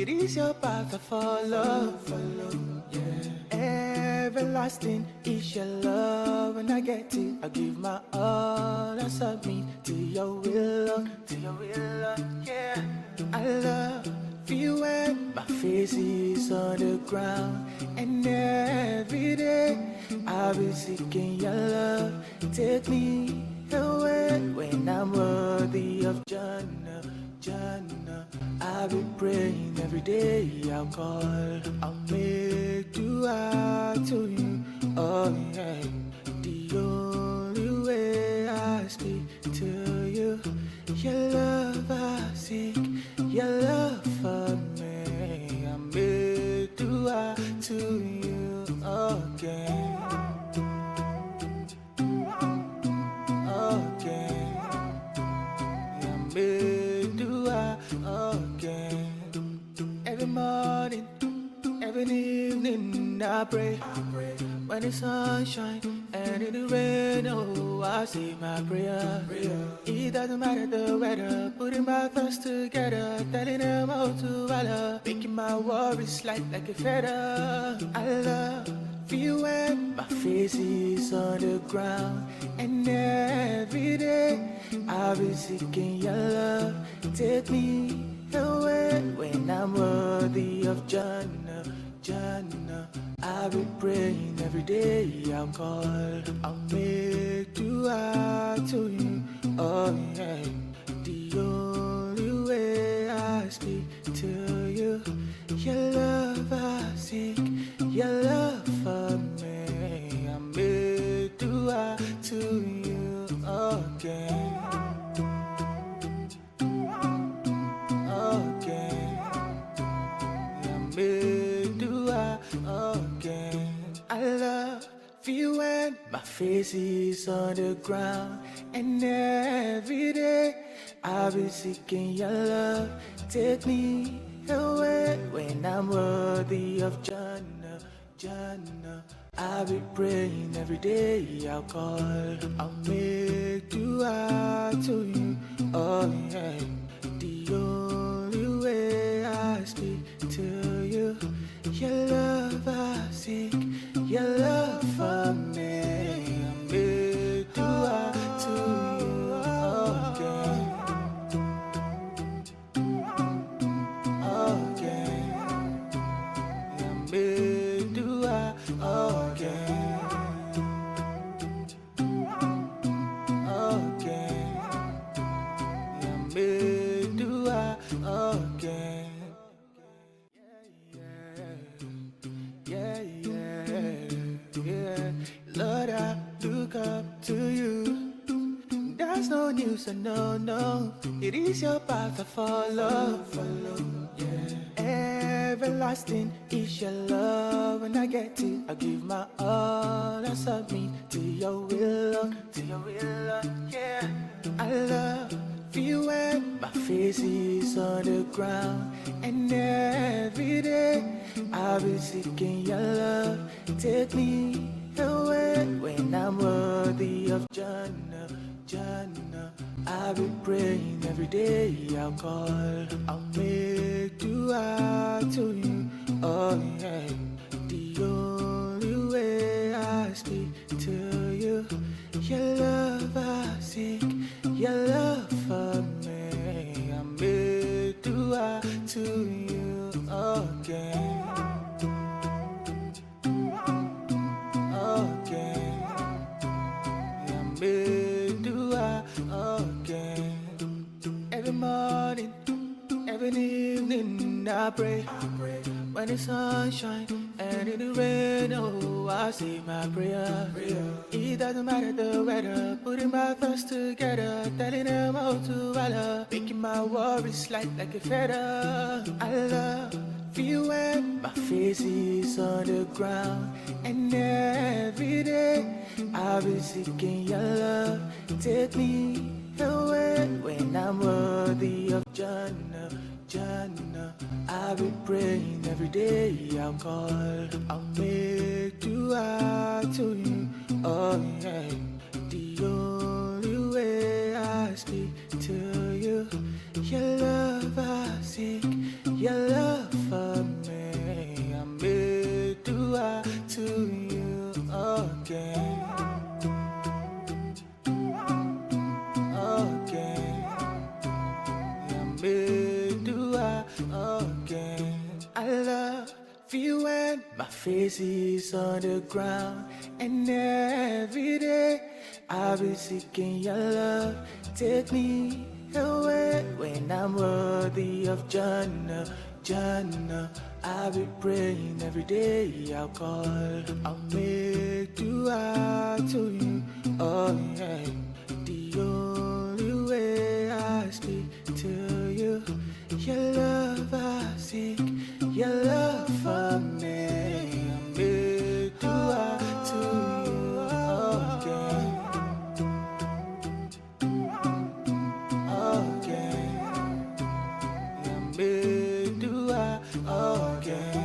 It is your path to follow. Yeah. Everlasting is your love. When I get it, I give my all. I submit to your will, yeah. I love you when my face is on the ground. And every day I'll be seeking your love. Take me away when I'm worthy of Jannah. I'll be praying every day. I'll call, I'll make dua to you. Oh yeah, the only way I speak to you. Your love I seek, your love for me. I make dua to you again. Again. Every morning, every evening I pray. When the sun shines and in the rain, oh, I say my prayer. It doesn't matter the weather, putting my thoughts together, telling them all to Allah, making my worries light like a feather. I love you when my face is on the ground. And every day I'll be seeking your love. Take me away when I'm worthy of Jannah. I'll be praying every day. I'll call, I'll make dua to you. Oh yeah, the only way I speak to you. Your love I seek, your love for me. I make dua to you again. I love you when my face is on the ground. And every day I'll be seeking your love. Take me away when I'm worthy of Jannah. I'll be praying every day. I'll call, I'll make dua to you. Oh yeah, the only way I speak to you. Your love I seek, your love for me. I make dua to you again. I make dua again. I make dua again. Yeah, Lord, I look up to you. There's no news and no. It is your path to follow. Yeah. Everlasting is your love. When I get it, I give my all. I submit to your will, yeah. I love you when my face is on the ground. And every day I'll be seeking your love. Take me away when I'm worthy of Jannah. I'll be praying every day. I'll call, I'll make dua to you. Oh yeah, the only way I speak to you. Your love I seek, your love for me. I make dua to you again. I make dua again. Every morning, every evening I pray. When the sun shines and in the rain, oh, I say my prayer. It doesn't matter the weather, putting my thoughts together, telling them all to Allah, making my worries light like a feather. I love you when my face is on the ground. And every day I'll be seeking your love. Take me away when I'm worthy of Jannah. I'll be praying every day. I'll call, I'll make dua to you. Oh yeah, the only way I speak to you. Your love I seek, your love places on the ground. And every day I'll be seeking your love. Take me away when I'm worthy of Jannah, Jannah. I'll be praying every day. I'll call, I'll make dua to you. Oh yeah, the only way I speak to you. Your love I seek, your love for me. I'll make dua to you again, again. I'll make dua again.